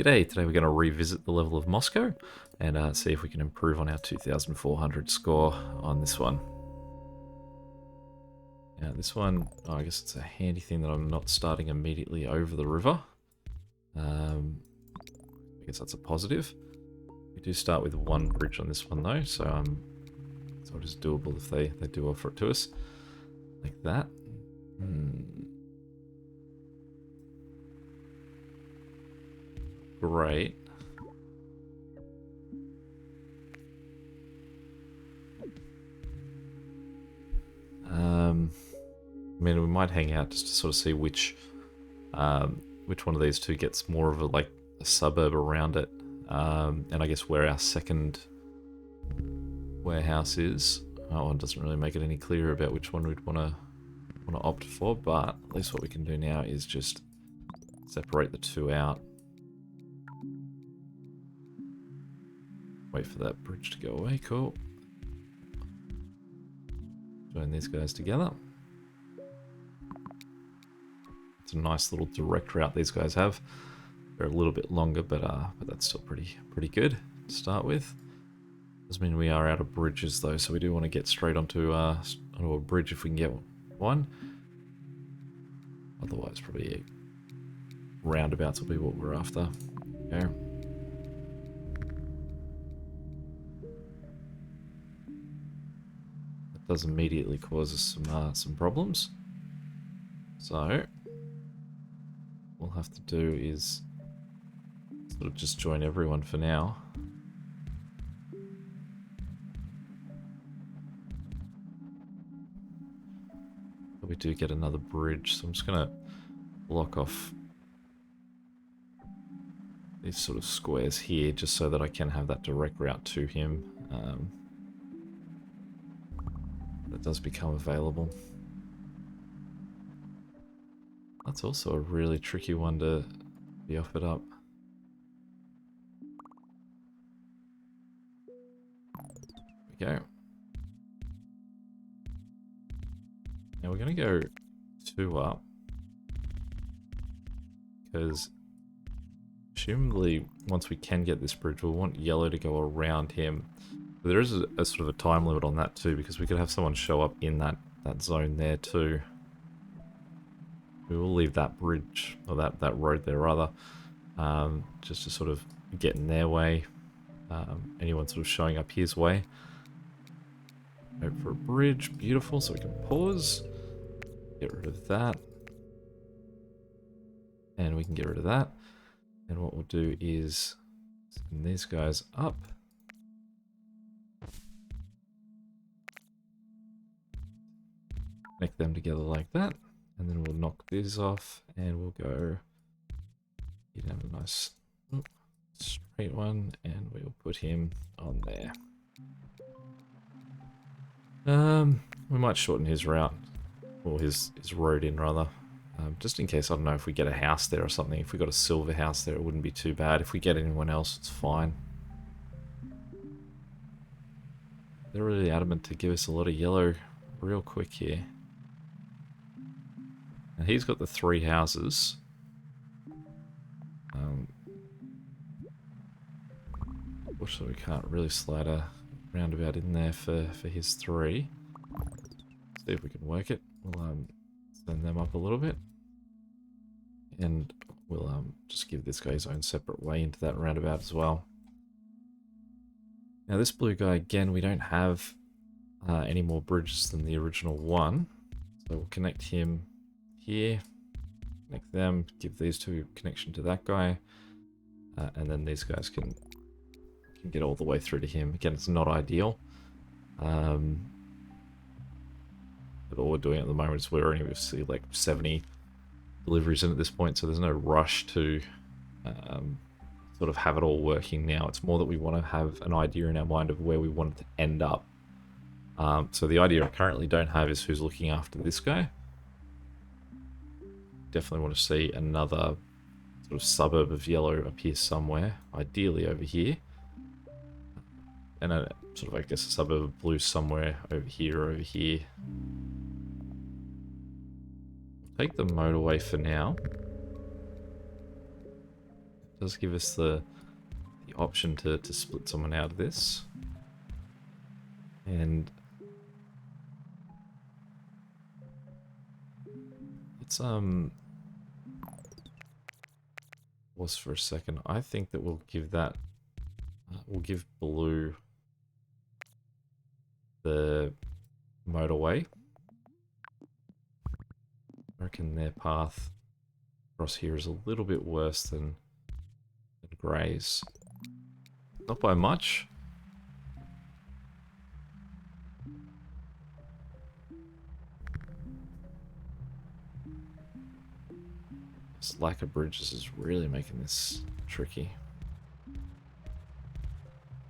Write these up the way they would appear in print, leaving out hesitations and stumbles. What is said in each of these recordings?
G'day, today we're going to revisit the level of Moscow and see if we can improve on our 2,400 score on this one. Now this one, I guess it's a handy thing that I'm not starting immediately over the river. I guess that's a positive. We do start with one bridge on this one though, so it is doable if they do offer it to us. Like that. Great. I mean, we might hang out just to sort of see which one of these two gets more of a suburb around it, and I guess where our second warehouse is. Oh, it doesn't really make it any clearer about which one we'd want to opt for, but at least what we can do now is just separate the two out. Wait for that bridge to go away. Cool. Join these guys together. It's a nice little direct route these guys have. They're a little bit longer, but that's still pretty good to start with. Doesn't mean we are out of bridges though, so we do want to get straight onto a bridge if we can get one. Otherwise, probably roundabouts will be what we're after. Okay. Does immediately cause us some problems. So what we'll have to do is sort of just join everyone for now. But we do get another bridge, so I'm just gonna block off these sort of squares here just so that I can have that direct route to him. That does become available. That's also a really tricky one to be offered up. There we go. Now we're going to go 2 up, because presumably once we can get this bridge, we'll want yellow to go around him. But there is a sort of a time limit on that too, because we could have someone show up in that zone there too. We will leave that bridge, or that road there rather, just to sort of get in their way. Anyone sort of showing up his way. Hope for a bridge, beautiful, so we can pause. Get rid of that. And we can get rid of that. And what we'll do is send these guys up. Connect them together like that, and then we'll knock these off, and we'll go. He'd have a nice straight one, and we'll put him on there. We might shorten his route, or his road in rather, just in case. I don't know if we get a house there or something. If we got a silver house there, it wouldn't be too bad. If we get anyone else, it's fine. They're really adamant to give us a lot of yellow real quick here. And he's got the 3 houses. Unfortunately, we can't really slide a roundabout in there for his 3. See if we can work it. We'll send them up a little bit. And we'll just give this guy his own separate way into that roundabout as well. Now this blue guy, again, we don't have any more bridges than the original one. So we'll connect him here, connect them, give these two connection to that guy, and then these guys can get all the way through to him. Again, it's not ideal, but all we're doing at the moment is we're only obviously like 70 deliveries in at this point, so there's no rush to sort of have it all working now. It's more that we want to have an idea in our mind of where we want it to end up. So the idea I currently don't have is who's looking after this guy. Definitely want to see another sort of suburb of yellow appear somewhere, ideally over here. And a sort of, I guess, a suburb of blue somewhere over here or over here. Take the motorway for now. does give us the option to split someone out of this. And let's pause for a second. I think that we'll give that we'll give blue the motorway. I reckon their path across here is a little bit worse than grey's. Not by much. This lack of bridges is really making this tricky.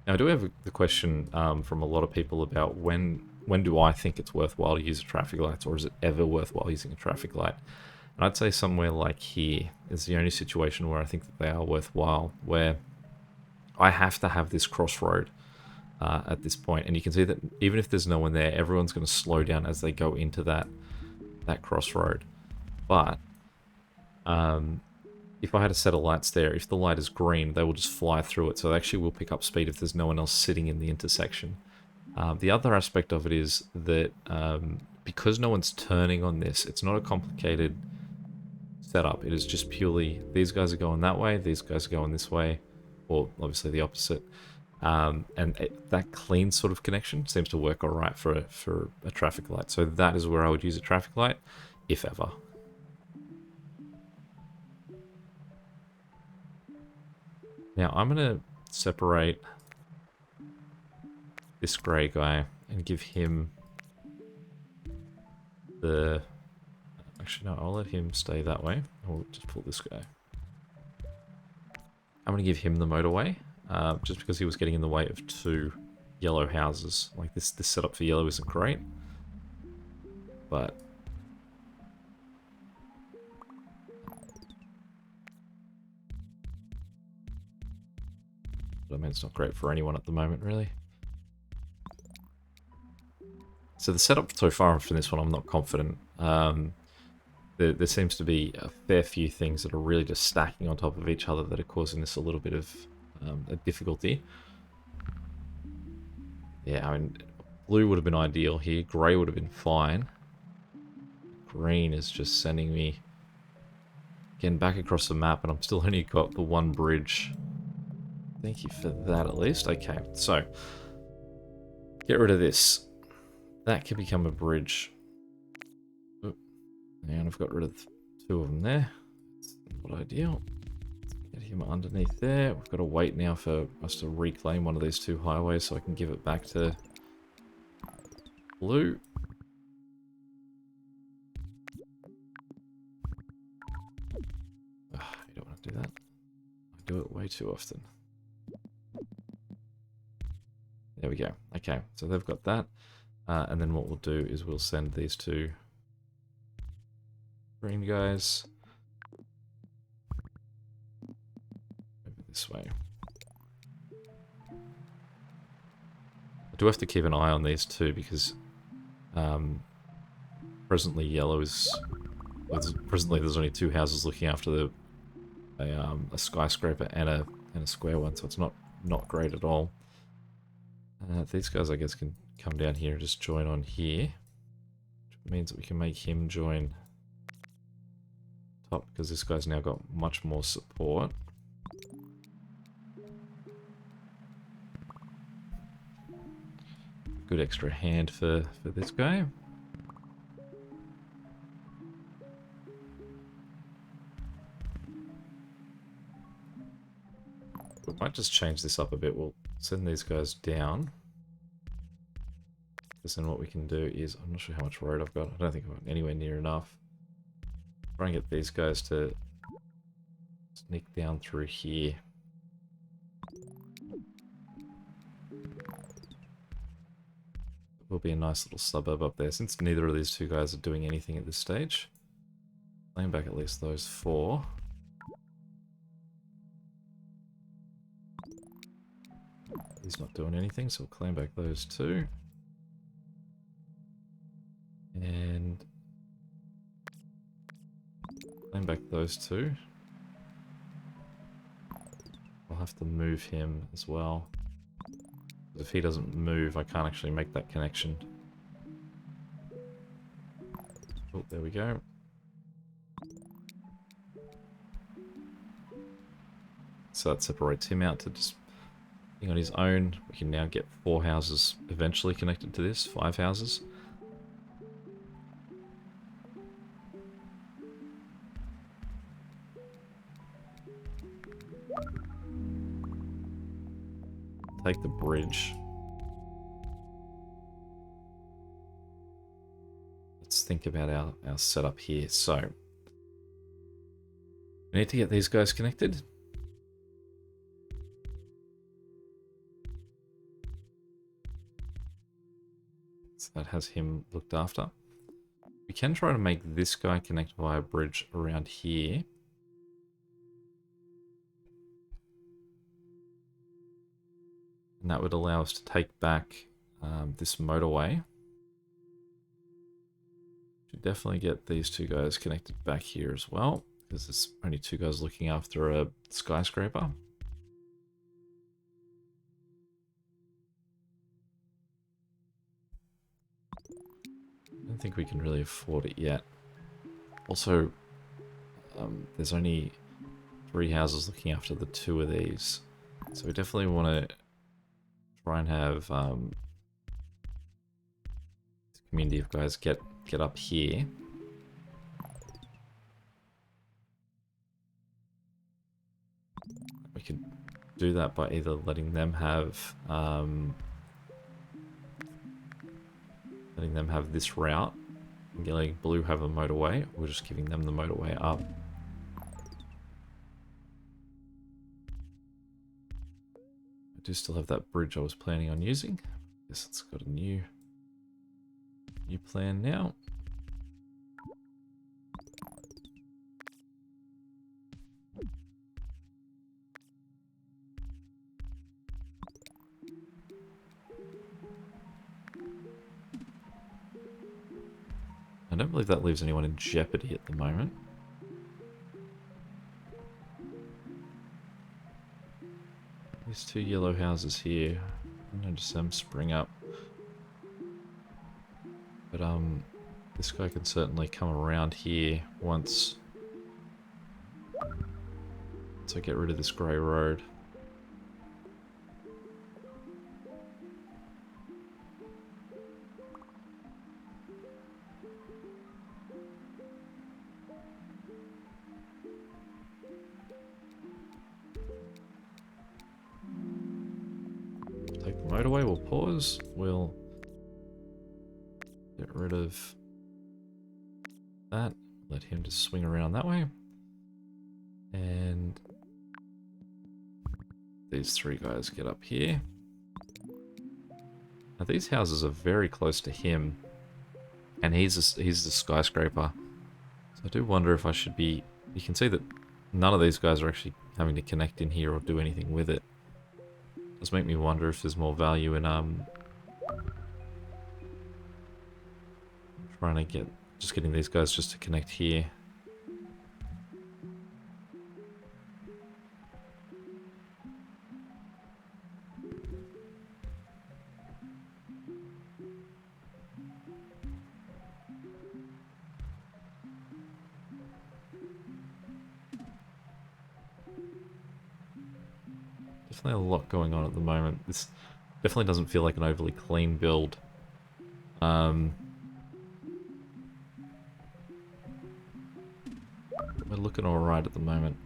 Now I do have the question from a lot of people about when do I think it's worthwhile to use a traffic light, or is it ever worthwhile using a traffic light? And I'd say somewhere like here is the only situation where I think that they are worthwhile, where I have to have this crossroad at this point, and you can see that even if there's no one there, everyone's going to slow down as they go into that crossroad. But if I had a set of lights there, if the light is green, they will just fly through it, so they actually will pick up speed if there's no one else sitting in the intersection. The other aspect of it is that because no one's turning on this, it's not a complicated setup. It is just purely these guys are going that way, these guys are going this way, or obviously the opposite. That clean sort of connection seems to work alright for a traffic light. So that is where I would use a traffic light, if ever. Now I'm going to separate this grey guy and give him the... Actually, no, I'll let him stay that way. I'll just pull this guy. I'm going to give him the motorway, just because he was getting in the way of two yellow houses. Like, this setup for yellow isn't great, but... I mean, it's not great for anyone at the moment, really. So the setup so far for this one, I'm not confident. There seems to be a fair few things that are really just stacking on top of each other that are causing this a little bit of a difficulty. Yeah, I mean, blue would have been ideal here. Grey would have been fine. Green is just sending me again back across the map, and I'm still only got the one bridge. Thank you for that, at least. Okay, so get rid of this. That can become a bridge. Oop. And I've got rid of two of them there. That's not ideal. Get him underneath there. We've got to wait now for us to reclaim one of these two highways so I can give it back to blue. Ugh, you don't want to do that. I do it way too often. There we go. Okay, so they've got that. And then what we'll do is we'll send these two green guys over this way. I do have to keep an eye on these two because presently yellow is... presently there's only two houses looking after a skyscraper and a square one, so it's not great at all. These guys, I guess, can come down here and just join on here, which means that we can make him join top because this guy's now got much more support. Good extra hand for this guy. We might just change this up a bit. We'll send these guys down. Because then what we can do is, I'm not sure how much road I've got. I don't think I've got anywhere near enough. Try and get these guys to sneak down through here. Will be a nice little suburb up there, since neither of these two guys are doing anything at this stage. Claim back at least those four. He's not doing anything, so we'll claim back those two. And claim back those two. I'll have to move him as well. If he doesn't move, I can't actually make that connection. Oh, there we go. So that separates him out to just being on his own. We can now get 4 houses eventually connected to this, 5 houses. Take the bridge. Let's think about our setup here. So, we need to get these guys connected. So that has him looked after. We can try to make this guy connect via a bridge around here. And that would allow us to take back this motorway. Should definitely get these 2 guys connected back here as well, because there's only 2 guys looking after a skyscraper. I don't think we can really afford it yet. Also, there's only 3 houses looking after the 2 of these. So we definitely want to try and have this community of guys get up here. We could do that by either letting them have this route and letting blue have a motorway, or just giving them the motorway up. I do still have that bridge I was planning on using. Guess it's got a new plan now. I don't believe that leaves anyone in jeopardy at the moment. These 2 yellow houses here, I notice them spring up. But this guy can certainly come around here once I get rid of this grey road. Take the motorway, we'll pause, we'll get rid of that, let him just swing around that way. And these 3 guys get up here. Now these houses are very close to him, and he's the skyscraper. So I do wonder if I should be... You can see that none of these guys are actually having to connect in here or do anything with it. It does make me wonder if there's more value in trying to getting these guys just to connect here. Definitely a lot going on at the moment. This definitely doesn't feel like an overly clean build. We're looking alright at the moment.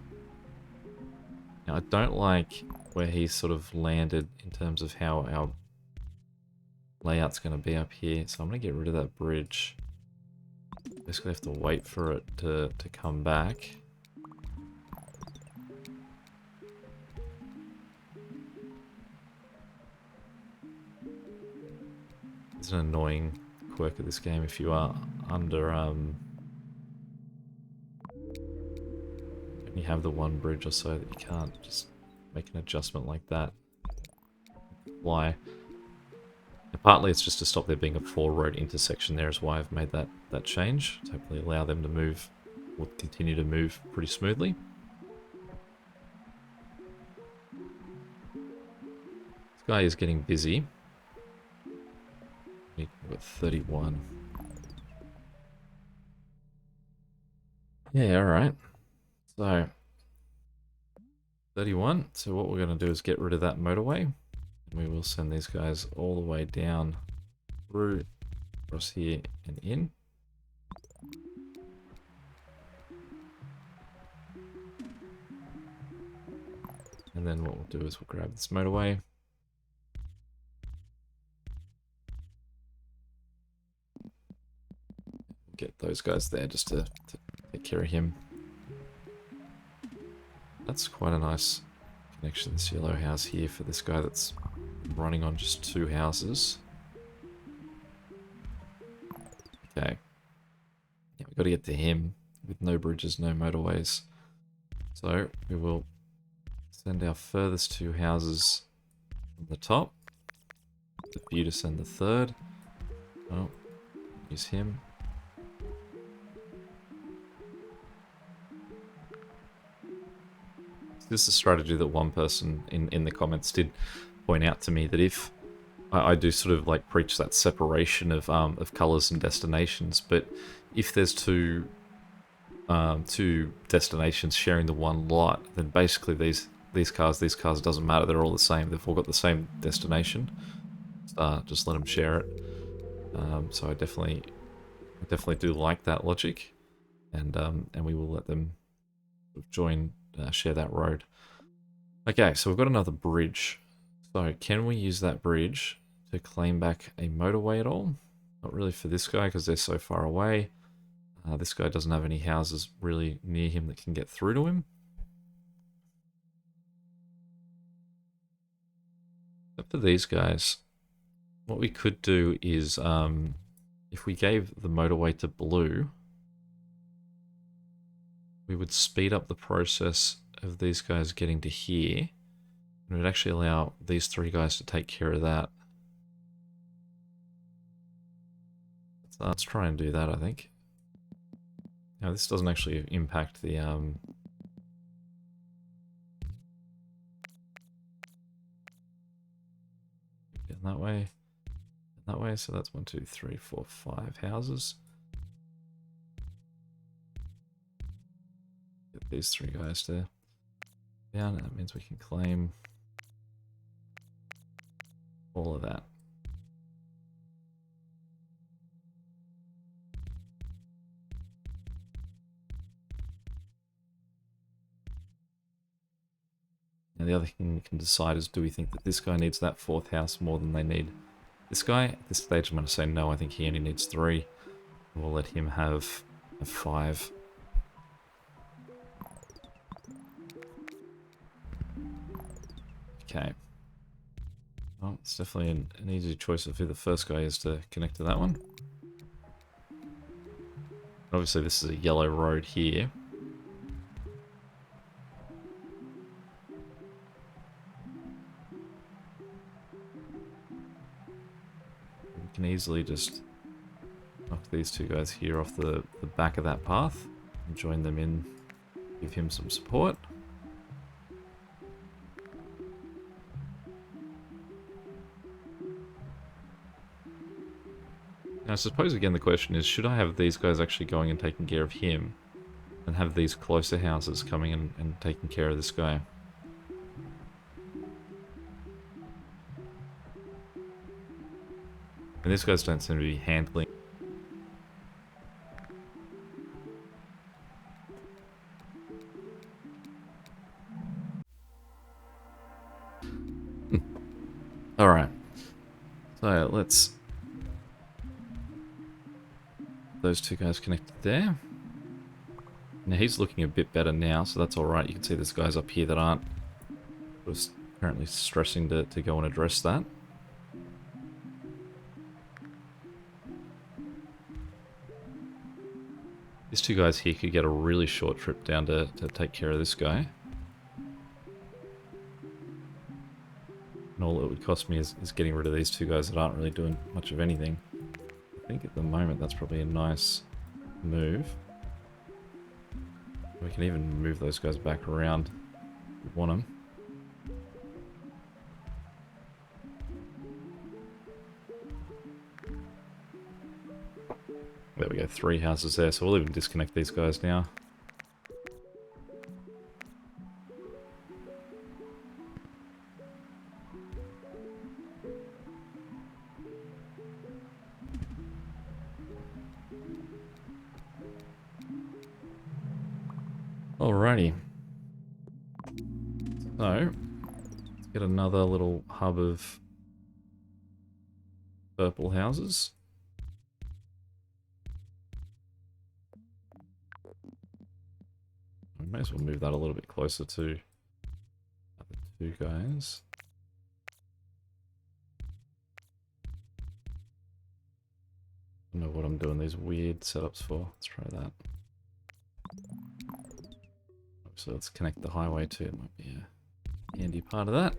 Now I don't like where he's sort of landed in terms of how our layout's going to be up here, so I'm going to get rid of that bridge. Basically have to wait for it to come back. It's an annoying quirk of this game if you are under you have the one bridge or so that you can't just make an adjustment like that. Why? And partly it's just to stop there being a 4-road intersection there is why I've made that change. To hopefully allow them to move, or continue to move pretty smoothly. Guy is getting busy. We've got 31. Yeah, alright. So, 31. So what we're going to do is get rid of that motorway. And we will send these guys all the way down through, across here and in. And then what we'll do is we'll grab this motorway. Get those guys there just to take care of him. That's quite a nice connection, this yellow house here for this guy that's running on just 2 houses. Okay. Yeah, we've got to get to him with no bridges, no motorways. So we will send our furthest 2 houses on the top. The view to send the third. Oh, use him. This is a strategy that one person in the comments did point out to me, that if I do sort of like preach that separation of colors and destinations, but if there's two destinations sharing the one lot, then basically these cars doesn't matter. They're all the same. They've all got the same destination. Just let them share it. So I definitely do like that logic, and we will let them join. Share that road. Okay, so we've got another bridge. So can we use that bridge to claim back a motorway at all? Not really for this guy because they're so far away. This guy doesn't have any houses really near him that can get through to him. But for these guys, what we could do is if we gave the motorway to blue, we would speed up the process of these guys getting to here, and it would actually allow these 3 guys to take care of that. Let's try and do that, I think. Now, this doesn't actually impact the getting that way, so that's 1, 2, 3, 4, 5 houses. Get these 3 guys to down, that means we can claim all of that. Now the other thing we can decide is, do we think that this guy needs that 4th house more than they need this guy? At this stage I'm going to say no, I think he only needs 3. And we'll let him have 5. Okay. Well, it's definitely an easy choice of who the first guy is to connect to that one. Obviously this is a yellow road here. We can easily just knock these 2 guys here off the back of that path and join them in, give him some support. Now, I suppose again the question is, should I have these guys actually going and taking care of him, and have these closer houses coming in and taking care of this guy? And these guys don't seem to be handling. Alright. So let's... those 2 guys connected there. Now he's looking a bit better now, so that's alright. You can see there's guys up here that aren't just currently stressing to go and address that. These 2 guys here could get a really short trip down to take care of this guy. And all it would cost me is getting rid of these 2 guys that aren't really doing much of anything. I think at the moment that's probably a nice move. We can even move those guys back around if we want them. go 3 houses there, so we'll even disconnect these guys now. Alrighty. So, let's get another little hub of purple houses. I may as well move that a little bit closer to the other 2 guys. I don't know what I'm doing these weird setups for. Let's try that. So let's connect the highway too. It might be a handy part of that.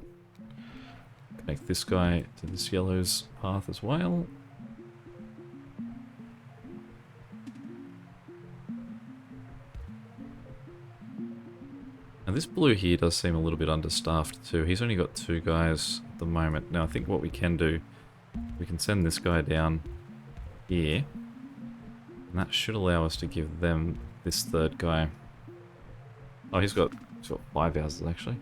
Connect this guy to this yellow's path as well. Now this blue here does seem a little bit understaffed too. He's only got 2 guys at the moment. Now I think what we can do, we can send this guy down here. And that should allow us to give them this 3rd guy. Oh, he's got 5 houses actually.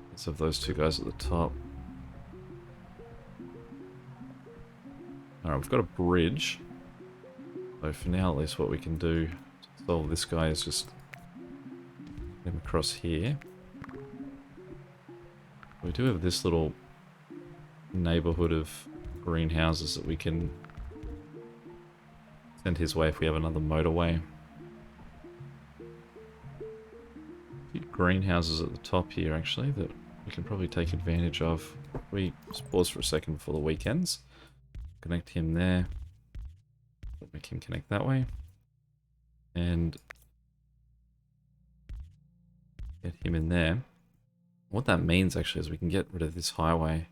Let's have those 2 guys at the top. Alright, we've got a bridge. So for now, at least what we can do to solve this guy is just get him across here. We do have this little neighborhood of greenhouses that we can send his way if we have another motorway. A few greenhouses at the top here actually that we can probably take advantage of. We just pause for a second before the weekends. Connect him there. Make him connect that way. And get him in there. What that means actually is we can get rid of this highway.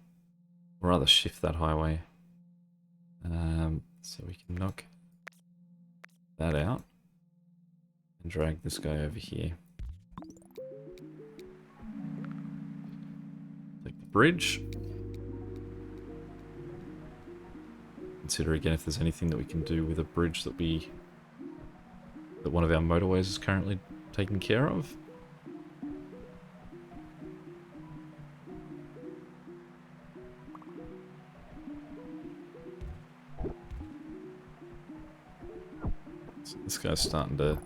Or rather shift that highway. So we can knock that out. And drag this guy over here. Take the bridge. Consider again if there's anything that we can do with a bridge that one of our motorways is currently taking care of. So this guy's starting to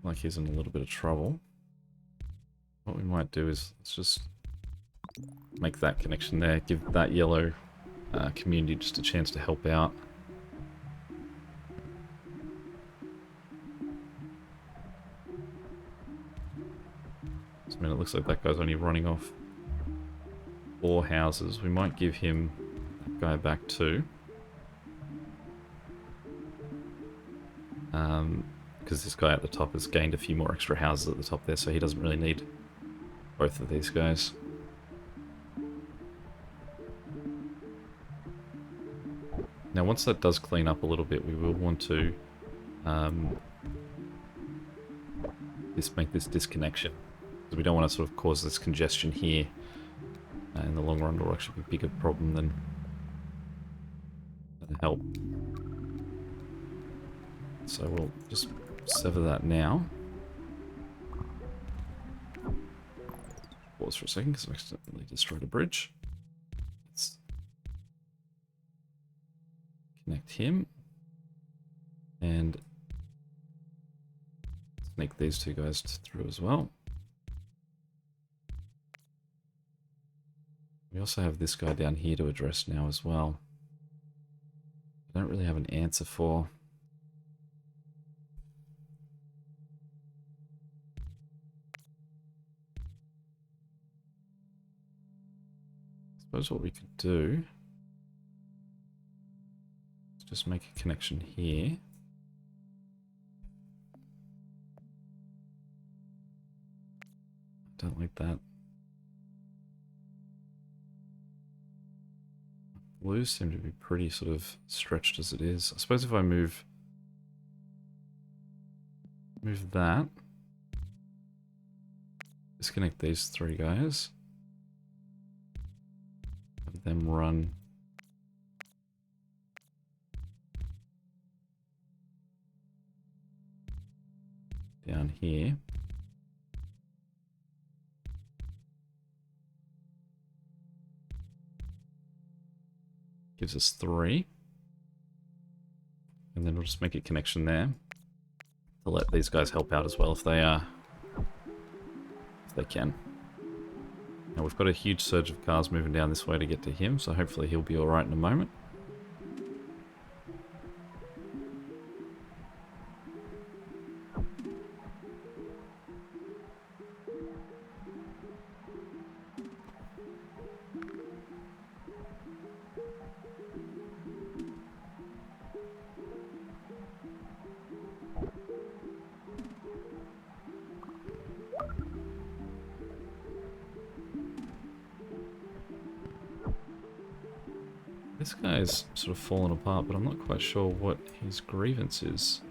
like he's in a little bit of trouble. What we might do is let's just make that connection there, give that yellow community just a chance to help out. So, I mean, it looks like that guy's only running off 4 houses. We might give him that guy back too. Because this guy at the top has gained a few more extra houses at the top there, so he doesn't really need both of these guys. Now once that does clean up a little bit, we will want to make this disconnection. Because we don't want to sort of cause this congestion here. In the long run, it will actually be a bigger problem than help. So we'll just sever that now. Pause for a second because I accidentally destroyed a bridge. Let's connect him. And sneak these 2 guys through as well. We also have this guy down here to address now as well. I don't really have an answer for. I suppose what we could do is just make a connection here. Don't like that. Blues seem to be pretty sort of stretched as it is. I suppose if I move that, disconnect these 3 guys, have them run down here. Gives us 3. And then we'll just make a connection there to let these guys help out as well if they can. Now we've got a huge surge of cars moving down this way to get to him, so hopefully he'll be alright in a moment. This guy's sort of fallen apart, but I'm not quite sure what his grievance is.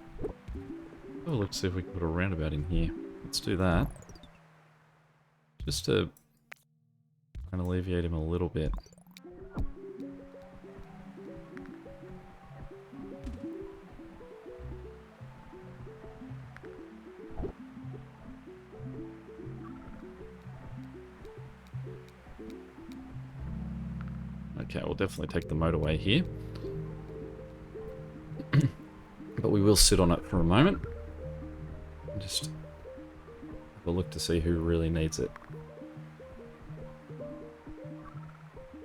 Oh, let's see if we can put a roundabout in here. Let's do that. Just to kind of alleviate him a little bit. Okay, we'll definitely take the motorway here. But we will sit on it for a moment. And just have a look to see who really needs it.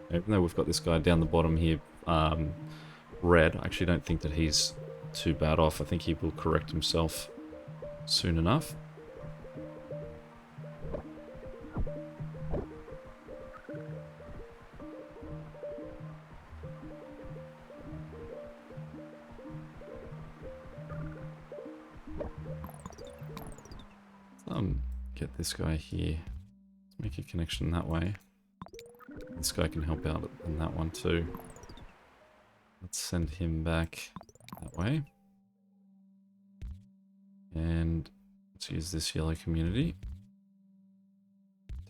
Even though we've got this guy down the bottom here, red, I actually don't think that he's too bad off. I think he will correct himself soon enough. Get this guy here. Let's make a connection that way. This guy can help out in that one too. Let's send him back that way. And let's use this yellow community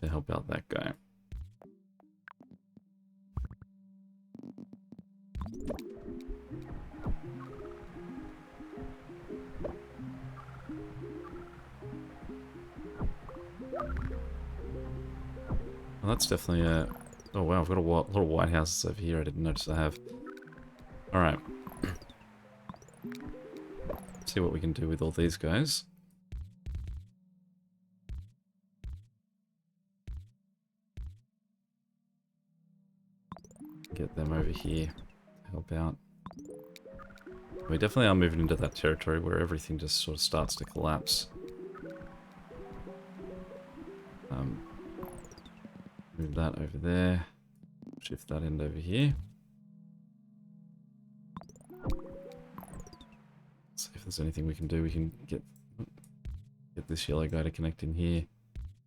to help out that guy. Well, that's definitely a... Oh wow, I've got a lot of white houses over here I didn't notice I have. Alright. See what we can do with all these guys. Get them over here to help out. We definitely are moving into that territory where everything just sort of starts to collapse. Move that over there. Shift that end over here. See if there's anything we can do. We can get this yellow guy to connect in here,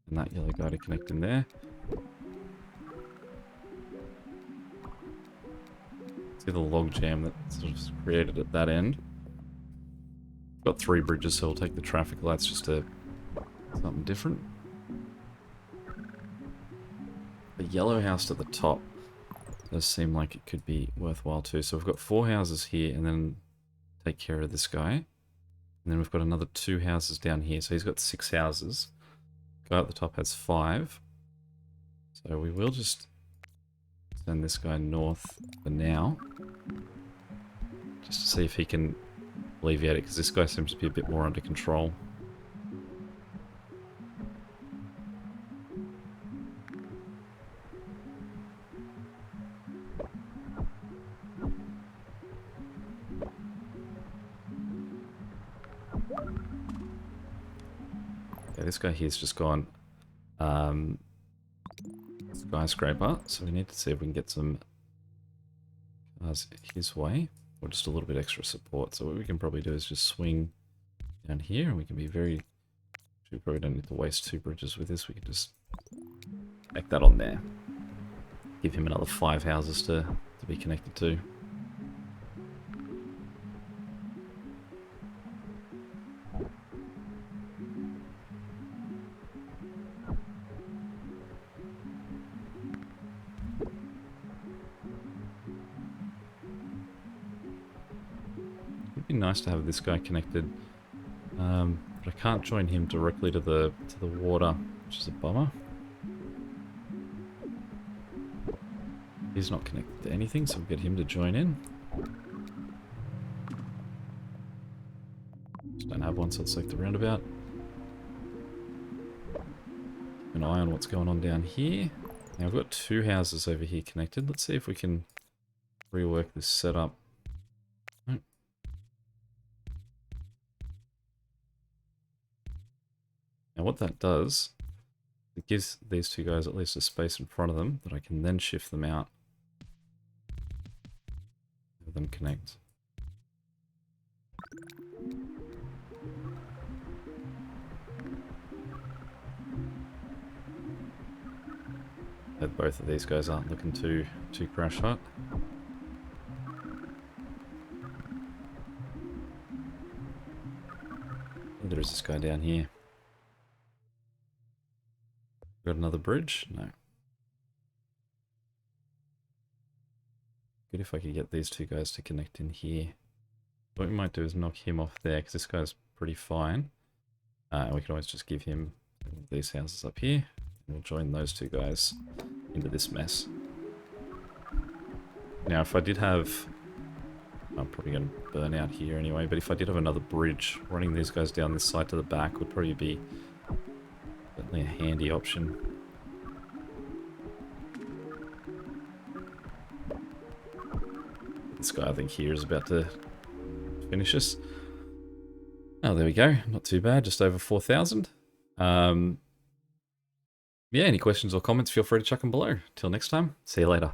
and that yellow guy to connect in there. See the log jam that sort of created at that end. Got 3 bridges, so we'll take the traffic lights just to something different. The yellow house at the top does seem like it could be worthwhile too. So we've got 4 houses here, and then take care of this guy. And then we've got another 2 houses down here. So he's got 6 houses. The guy at the top has 5. So we will just send this guy north for now. Just to see if he can alleviate it, because this guy seems to be a bit more under control. This guy here's just gone skyscraper, so we need to see if we can get some cars his way, or just a little bit extra support. So what we can probably do is just swing down here, and we can be very... We probably don't need to waste 2 bridges with this. We can just make that on there. Give him another 5 houses to be connected to. Nice to have this guy connected. But I can't join him directly to the water, which is a bummer. He's not connected to anything, so we'll get him to join in. Just don't have one, so I'll select the roundabout. Keep an eye on what's going on down here. Now I've got two houses over here connected. Let's see if we can rework this setup. Nope. Now what that does, it gives these two guys at least a space in front of them that I can then shift them out. Have them connect. That both of these guys aren't looking too crash hot. There is this guy down here. Got another bridge? No. Good if I could get these two guys to connect in here. What we might do is knock him off there, because this guy's pretty fine. And we can always just give him these houses up here. And we'll join those two guys into this mess. Now, if I did have... I'm probably going to burn out here anyway, but if I did have another bridge, running these guys down this side to the back would probably be certainly a handy option. This guy, I think, here is about to finish us. Oh, there we go. Not too bad. Just over 4,000. Yeah, any questions or comments, feel free to chuck them below. Till next time, see you later.